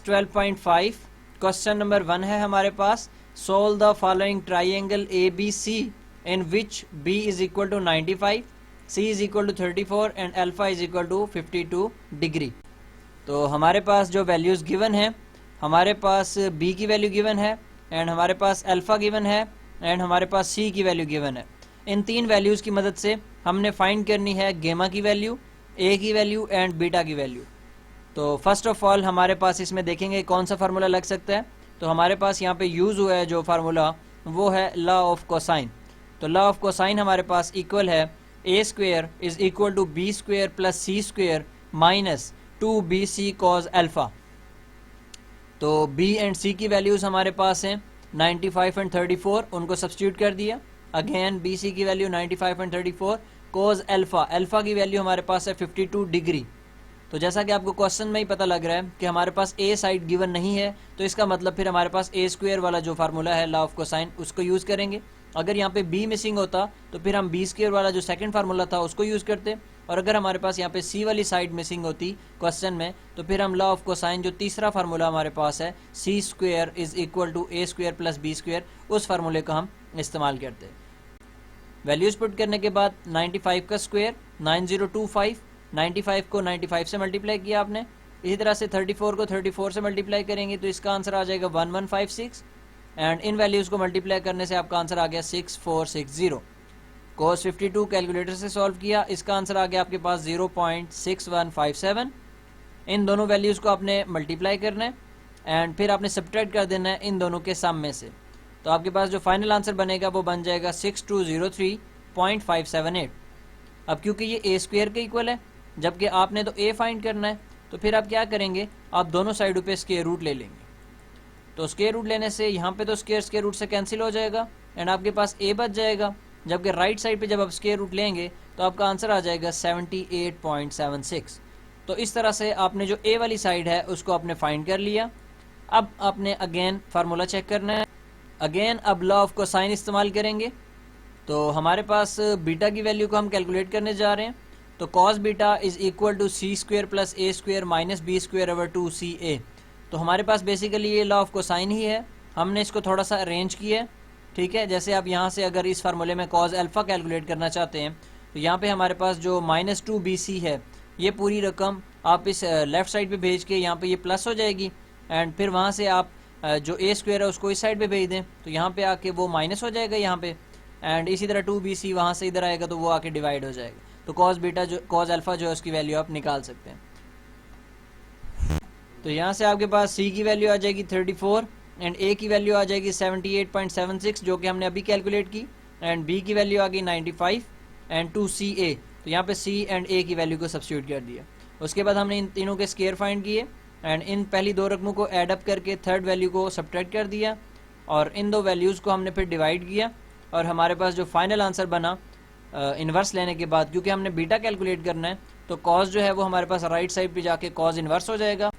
Exercise 12.5 question number 1 है हमारे पास। Solve the following triangle A B C in which b is equal to 95, c is equal to 34 and alpha is equal to 52 degree. तो हमारे पास जो values given है, हमारे पास बी की वैल्यू गिवन है एंड हमारे पास अल्फा गिवन है एंड हमारे पास सी की वैल्यू गिवन है। इन तीन वैल्यूज़ की मदद से हमने फाइंड करनी है गेमा की वैल्यू, ए की वैल्यू एंड बीटा की वैल्यू। तो फर्स्ट ऑफ ऑल हमारे पास इसमें देखेंगे कौन सा फार्मूला लग सकता है। तो हमारे पास यहाँ पे यूज़ हुआ है जो फार्मूला वो है लॉ ऑफ कोसाइन। तो लॉ ऑफ कोसाइन हमारे पास इक्वल है a square is equal to b square plus c square minus 2bc cos अल्फा। तो b एंड c की वैल्यूज़ हमारे पास हैं 95 एंड 34, उनको सब्स्टिट्यूट कर दिया। अगेन bc की value 95 and 34, cos alpha, alpha की वैल्यू हमारे पास है 52 डिग्री। तो जैसा कि आपको क्वेश्चन में ही पता लग रहा है कि हमारे पास ए साइड गिवन नहीं है, तो इसका मतलब फिर हमारे पास ए स्क्वेयर वाला जो फार्मूला है लॉ ऑफ कोसाइन उसको यूज़ करेंगे। अगर यहाँ पे बी मिसिंग होता तो फिर हम बी स्क्वेयर वाला जो सेकंड फार्मूला था उसको यूज़ करते, और अगर हमारे पास यहाँ पे सी वाली साइड मिसिंग होती क्वेश्चन में तो फिर हम लॉ ऑफ कोसाइन जो तीसरा फार्मूला हमारे पास है c square is equal to a square plus b square, उस फार्मूले का हम इस्तेमाल करते। वैल्यूज़ पुट करने के बाद 95 का स्क्वेयर 9025, 95 को 95 से मल्टीप्लाई किया आपने। इसी तरह से 34 को 34 से मल्टीप्लाई करेंगे तो इसका आंसर आ जाएगा 1156 एंड इन वैल्यूज़ को मल्टीप्लाई करने से आपका आंसर आ गया 6460। cos 52 कैलकुलेटर से सॉल्व किया, इसका आंसर आ गया आपके पास 0.6157। इन दोनों वैल्यूज़ को आपने मल्टीप्लाई करना है एंड फिर आपने सब्ट्रैक्ट कर देना है इन दोनों के सम में से। तो आपके पास जो फाइनल आंसर बनेगा वो बन जाएगा 6203.578। अब क्योंकि ये ए स्क्वेयर के इक्वल है जबकि आपने तो ए फाइंड करना है, तो फिर आप क्या करेंगे, आप दोनों साइडों पे स्क्वायर रूट ले लेंगे। तो स्क्वायर रूट लेने से यहाँ पे तो स्क्वायर रूट से कैंसिल हो जाएगा एंड आपके पास ए बच जाएगा, जबकि राइट साइड पे जब आप स्क्वायर रूट लेंगे तो आपका आंसर आ जाएगा 78.76। तो इस तरह से आपने जो ए वाली साइड है उसको आपने फाइंड कर लिया। अब आपने अगेन फार्मूला चेक करना है। अगेन अब लॉ ऑफ कोसाइन इस्तेमाल करेंगे। तो हमारे पास बीटा की वैल्यू को हम कैलकुलेट करने जा रहे हैं। तो cos beta is equal to C square plus A square minus B square over 2ca। तो हमारे पास बेसिकली ये लॉ ऑफ कोसाइन ही है, हमने इसको थोड़ा सा अरेंज किया है। ठीक है, जैसे आप यहाँ से अगर इस फार्मूले में cos अल्फ़ा कैलकुलेट करना चाहते हैं तो यहाँ पे हमारे पास जो -2bc है ये पूरी रकम आप इस लेफ़्ट साइड पे भेज के यहाँ पे ये प्लस हो जाएगी एंड फिर वहाँ से आप जो ए स्क्वेयर है उसको इस साइड पे भेज दें तो यहाँ पे आके वो माइनस हो जाएगा यहाँ पे, एंड इसी तरह 2bc वहाँ से इधर आएगा तो वो आके डिवाइड हो जाएगा। तो cos बीटा जो cos अल्फ़ा जो है उसकी वैल्यू आप निकाल सकते हैं। तो यहाँ से आपके पास c की वैल्यू आ जाएगी 34 एंड a की वैल्यू आ जाएगी 78.76 जो कि हमने अभी कैलकुलेट की, एंड b की वैल्यू आ गई 95 एंड 2ca। तो यहाँ पे c एंड a की वैल्यू को सब्स्टिट्यूट कर दिया। उसके बाद हमने इन तीनों के स्क्वायर फाइंड किए एंड इन पहली दो रकमों को ऐड अप करके थर्ड वैल्यू को सब्ट्रैक्ट कर दिया और इन दो वैल्यूज़ को हमने फिर डिवाइड किया और हमारे पास जो फाइनल आंसर बना इन्वर्स लेने के बाद, क्योंकि हमने बीटा कैलकुलेट करना है तो cos जो है वो हमारे पास राइट साइड पे जाके cos इन्वर्स हो जाएगा।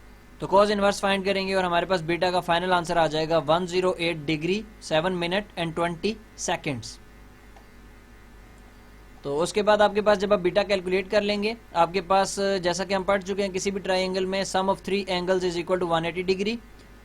तो cos इन्वर्स फाइंड करेंगे और हमारे पास बीटा का फाइनल आंसर आ जाएगा 108 डिग्री 7 मिनट एंड 20 सेकेंड्स। तो उसके बाद आपके पास जब आप बीटा कैलकुलेट कर लेंगे आपके पास जैसा कि हम पढ़ चुके हैं किसी भी ट्राइंगल में sum of 3 angles is equal to 180 degree.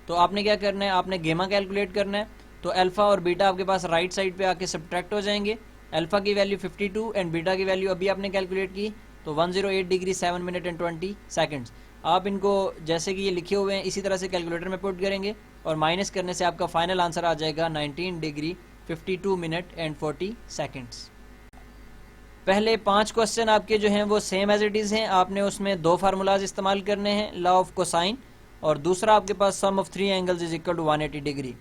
तो आपने क्या करना है, आपने गेमा कैलकुलेट करना है। तो अल्फ़ा और बीटा आपके पास राइट साइड पे आके सब्ट्रैक्ट हो जाएंगे। अल्फ़ा की वैल्यू 52 एंड बीटा की वैल्यू अभी आपने कैलकुलेट की तो 108 डिग्री 7 मिनट एंड 20 सेकेंड्स। आप इनको जैसे कि ये लिखे हुए हैं इसी तरह से कैलकुलेटर में पुट करेंगे और माइनस करने से आपका फाइनल आंसर आ जाएगा 19 डिग्री 52 मिनट एंड 40 सेकेंड्स। पहले 5 क्वेश्चन आपके जो हैं वो सेम एज इट इज़ हैं, आपने उसमें 2 फार्मूलाज इस्तेमाल करने हैं लॉ ऑफ कोसाइन, और दूसरा आपके पास sum of 3 angles is equal to 180 degree.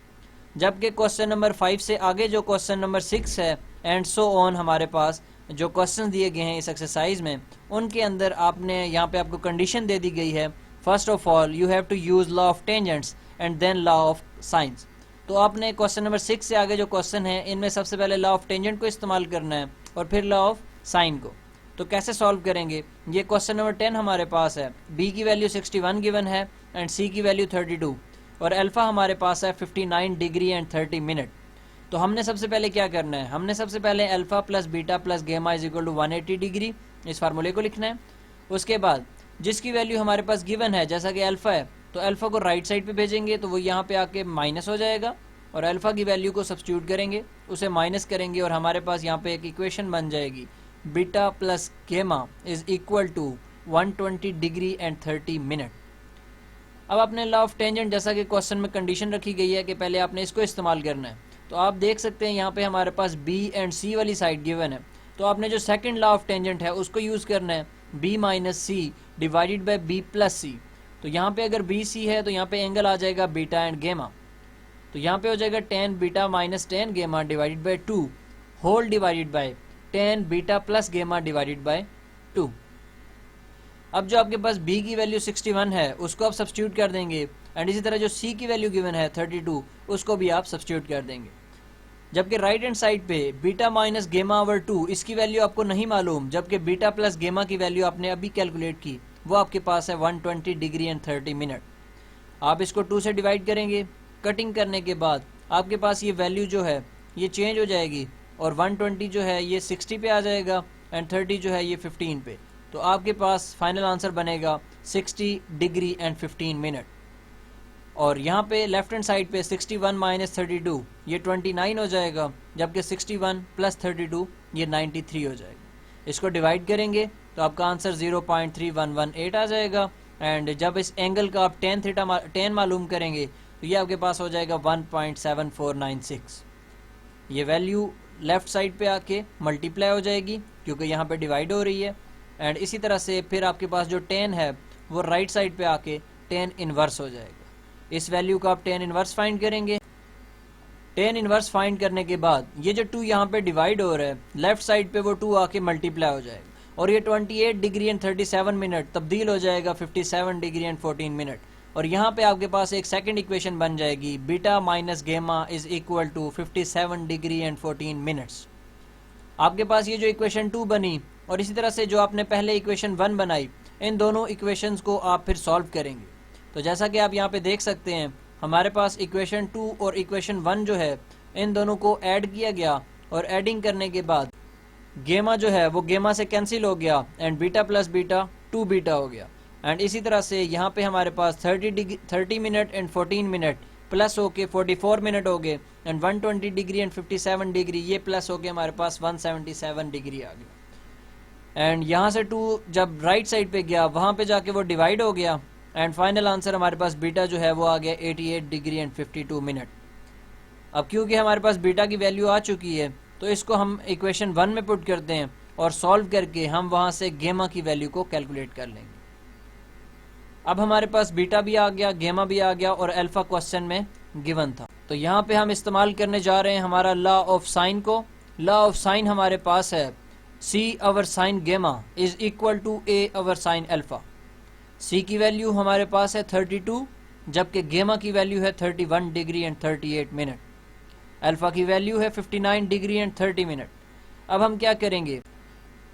जबकि क्वेश्चन नंबर 5 से आगे जो क्वेश्चन नंबर 6 है एंड सो ऑन हमारे पास जो क्वेश्चन दिए गए हैं इस एक्सरसाइज में उनके अंदर आपने यहाँ पे आपको कंडीशन दे दी गई है, first of all you have to use law of tangents and then law of sines. तो आपने क्वेश्चन नंबर 6 से आगे जो क्वेश्चन है इनमें सबसे पहले लॉ ऑफ टेंजेंट को इस्तेमाल करना है और फिर लॉ ऑफ साइन को। तो कैसे सॉल्व करेंगे, ये क्वेश्चन नंबर 10 हमारे पास है, बी की वैल्यू 61 गिवन है एंड सी की वैल्यू 32 और अल्फ़ा हमारे पास है 59 डिग्री एंड 30 मिनट। तो हमने सबसे पहले क्या करना है, हमने सबसे पहले alpha plus beta plus gamma is equal to 180 degree इस फार्मूले को लिखना है। उसके बाद जिसकी वैल्यू हमारे पास गिवन है जैसा कि अल्फ़ा है तो अल्फ़ा को राइट साइड पे भेजेंगे तो वो यहाँ पे आके माइनस हो जाएगा, और अल्फ़ा की वैल्यू को सब्स्टिट्यूट करेंगे, उसे माइनस करेंगे, और हमारे पास यहाँ पे एक इक्वेशन बन जाएगी, beta plus gamma is equal to 120 degree and 30 minute. अब आपने लॉ ऑफ टेंजेंट, जैसा कि क्वेश्चन में कंडीशन रखी गई है कि पहले आपने इसको इस्तेमाल करना है, तो आप देख सकते हैं यहाँ पे हमारे पास बी एंड सी वाली साइड गिवन है, तो आपने जो सेकंड लॉ ऑफ टेंजेंट है उसको यूज़ करना है, b minus c divided by b plus c. तो यहाँ पे अगर बी सी है तो यहाँ पे एंगल आ जाएगा बीटा एंड गेमा, तो यहाँ पे हो जाएगा tan beta minus tan gamma divided by 2 whole divided by tan beta plus gamma divided by 2। अब जो आपके पास b की वैल्यू 61 है उसको आप सब्स्टिट्यूट कर देंगे, एंड इसी तरह जो c की वैल्यू गिवन है 32 उसको भी आप सब्स्टिट्यूट कर देंगे। जबकि राइट हैंड साइड पे बीटा माइनस गेमा ओवर 2 इसकी वैल्यू आपको नहीं मालूम, जबकि बीटा प्लस गेमा की वैल्यू आपने अभी कैलकुलेट की, वो आपके पास है 120 डिग्री एंड 30 मिनट। आप इसको 2 से डिवाइड करेंगे, कटिंग करने के बाद आपके पास ये वैल्यू जो है ये चेंज हो जाएगी, और 120 जो है ये 60 पे आ जाएगा, एंड 30 जो है ये 15 पे। तो आपके पास फाइनल आंसर बनेगा 60 डिग्री एंड 15 मिनट। और यहाँ पे लेफ्ट हैंड साइड पे 61 माइनस 32 ये 29 हो जाएगा, जबकि 61 प्लस 32 ये 93 हो जाएगा। इसको डिवाइड करेंगे तो आपका आंसर 0.3118 आ जाएगा, एंड जब इस एंगल का आप tan मालूम करेंगे तो ये आपके पास हो जाएगा 1.7496। ये वैल्यू लेफ्ट साइड पे आके मल्टीप्लाई हो जाएगी क्योंकि यहाँ पे डिवाइड हो रही है, एंड इसी तरह से फिर आपके पास जो tan है वो राइट साइड पे आके tan इनवर्स हो जाएगा। इस वैल्यू का आप tan इनवर्स फाइंड करेंगे। tan इनवर्स फाइंड करने के बाद ये जो 2 यहाँ पे डिवाइड हो रहा है लेफ्ट साइड पे वो 2 आके मल्टीप्लाई हो जाएगा, और ये 28 डिग्री एंड 37 मिनट तब्दील हो जाएगा 57 डिग्री एंड 14 मिनट। और यहाँ पे आपके पास एक सेकंड इक्वेशन बन जाएगी, beta minus gamma is equal to 57 degree and 14 minutes. आपके पास ये जो इक्वेशन 2 बनी और इसी तरह से जो आपने पहले इक्वेशन 1 बनाई, इन दोनों इक्वेशंस को आप फिर सॉल्व करेंगे। तो जैसा कि आप यहाँ पे देख सकते हैं हमारे पास इक्वेशन 2 और इक्वेशन 1 जो है इन दोनों को ऐड किया गया, और ऐडिंग करने के बाद गेमा जो है वो गेमा से कैंसिल हो गया, and beta plus beta 2 beta हो गया। एंड इसी तरह से यहाँ पे हमारे पास 30 मिनट एंड 14 मिनट प्लस होके 44 मिनट हो गए, एंड 120 डिग्री एंड 57 डिग्री ये प्लस होके हमारे पास 177 डिग्री आ गया। एंड यहाँ से 2 जब राइट साइड पे गया वहाँ पे जाके वो डिवाइड हो गया, एंड फाइनल आंसर हमारे पास बीटा जो है वो आ गया 88 डिग्री एंड 52 मिनट। अब क्योंकि हमारे पास बीटा की वैल्यू आ चुकी है तो इसको हम इक्वेशन 1 में पुट करते हैं, और सॉल्व करके हम वहाँ से गेमा की वैल्यू को कैलकुलेट कर लेंगे। अब हमारे पास बीटा भी आ गया, गेमा भी आ गया, और अल्फा क्वेश्चन में गिवन था। तो यहाँ पे हम इस्तेमाल करने जा रहे हैं हमारा लॉ ऑफ साइन को। लॉ ऑफ साइन हमारे पास है C over sine gamma is equal to A over sine alpha. C की वैल्यू हमारे पास है 32, जबकि गेमा की वैल्यू है 31 डिग्री एंड 38 मिनट। अल्फा की वैल्यू है 59 डिग्री एंड 30 मिनट। अब हम क्या करेंगे,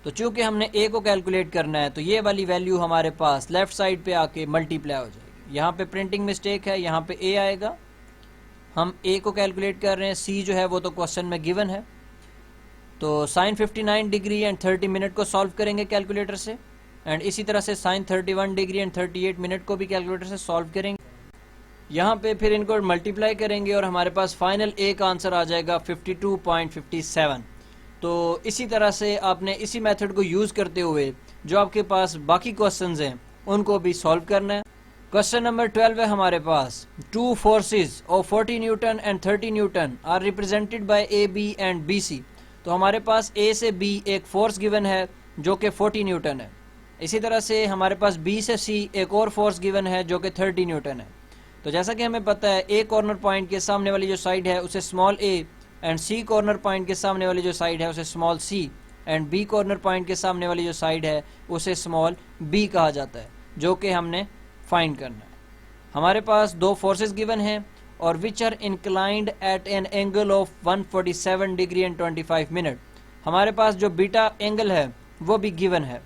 तो चूंकि हमने A को कैलकुलेट करना है तो ये वाली वैल्यू हमारे पास लेफ्ट साइड पे आके मल्टीप्लाई हो जाएगी। यहाँ पे प्रिंटिंग मिस्टेक है, यहाँ पे A आएगा। हम A को कैलकुलेट कर रहे हैं, C जो है वो तो क्वेश्चन में गिवन है। तो साइन 59 डिग्री एंड 30 मिनट को सॉल्व करेंगे कैलकुलेटर से, एंड इसी तरह से साइन 31 डिग्री एंड 38 मिनट को भी कैलकुलेटर से सॉल्व करेंगे। यहाँ पे फिर इनको मल्टीप्लाई करेंगे और हमारे पास फाइनल A का आंसर आ जाएगा 52.57। तो इसी तरह से आपने इसी मेथड को यूज़ करते हुए जो आपके पास बाकी क्वेश्चंस हैं उनको भी सॉल्व करना है। क्वेश्चन नंबर 12 है हमारे पास, 2 forces of 40 newton and 30 newton are represented by A B and B C. तो हमारे पास A से B एक फोर्स गिवन है जो कि 40 न्यूटन है। इसी तरह से हमारे पास B से C एक और फोर्स गिवन है जो कि 30 न्यूटन है। तो जैसा कि हमें पता है A कॉर्नर पॉइंट के सामने वाली जो साइड है उसे small a, and C corner point के सामने वाली जो साइड है उसे small c, and B corner point के सामने वाली जो साइड है उसे स्मॉल b कहा जाता है, जो कि हमने फाइंड करना है। हमारे पास 2 फोर्सेस गिवन हैं और which are inclined at an angle of 147 degree and 25 minute. हमारे पास जो बीटा एंगल है वो भी गिवन है।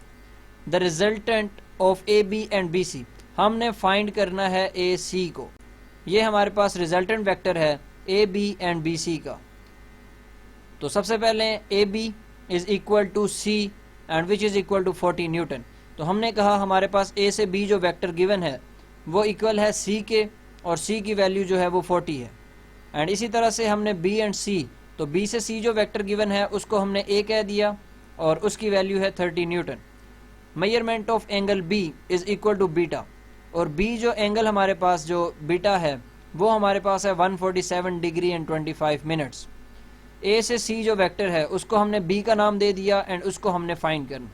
The resultant of A B and B C, हमने फाइंड करना है ए सी को। ये हमारे पास रिजल्टेंट वेक्टर है A B and B C का। तो सबसे पहले A B is equal to C and which is equal to 40 newton. तो हमने कहा हमारे पास ए से बी जो वेक्टर गिवन है वो इक्वल है सी के, और सी की वैल्यू जो है वो 40 है। एंड इसी तरह से हमने बी एंड सी, तो बी से सी जो वेक्टर गिवन है उसको हमने ए कह दिया और उसकी वैल्यू है 30 newton. Measurement of angle B is equal to beta, और बी जो एंगल हमारे पास जो बीटा है वो हमारे पास है 147 डिग्री एंड 25 मिनट्स। ए से सी जो वेक्टर है उसको हमने बी का नाम दे दिया एंड उसको हमने फाइंड करना।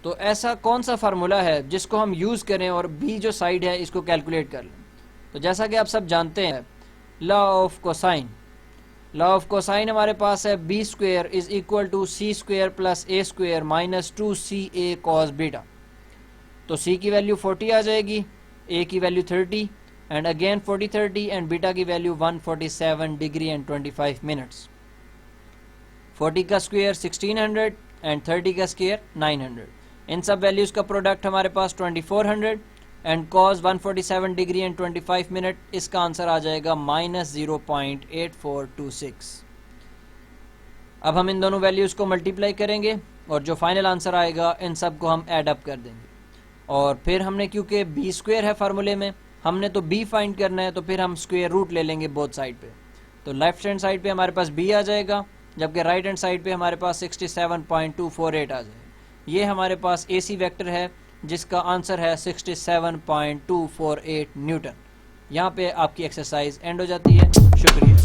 तो ऐसा कौन सा फार्मूला है जिसको हम यूज़ करें और बी जो साइड है इसको कैलकुलेट कर लें? तो जैसा कि आप सब जानते हैं law of cosine, law of cosine हमारे पास है B square is equal to C square plus A square minus 2ca cos beta. तो सी की वैल्यू 40 आ जाएगी, ए की value 30 and again 40 30 and beta की वैल्यू 147 डिग्री एंड 25 मिनट्स। 40 का स्क्वेयर 1600 एंड 30 का स्क्वेयर 900। इन सब वैल्यूज़ का प्रोडक्ट हमारे पास 2400 and cos 147 degree and 25 minute, इसका आंसर आ जाएगा -0.8426। अब हम इन दोनों वैल्यूज़ को मल्टीप्लाई करेंगे और जो फाइनल आंसर आएगा इन सब को हम ऐड अप कर देंगे। और फिर हमने क्योंकि बी स्क्वेयर है फार्मूले में, हमने तो बी फाइंड करना है, तो फिर हम स्क्वेयर रूट ले लेंगे बोथ साइड पे। तो लेफ्ट हैंड साइड पे हमारे पास बी आ जाएगा, जबकि राइट हैंड साइड पे हमारे पास 67.248 आ जाएगा। ये हमारे पास एसी वेक्टर है जिसका आंसर है 67.248 न्यूटन। यहाँ पे आपकी एक्सरसाइज एंड हो जाती है। शुक्रिया।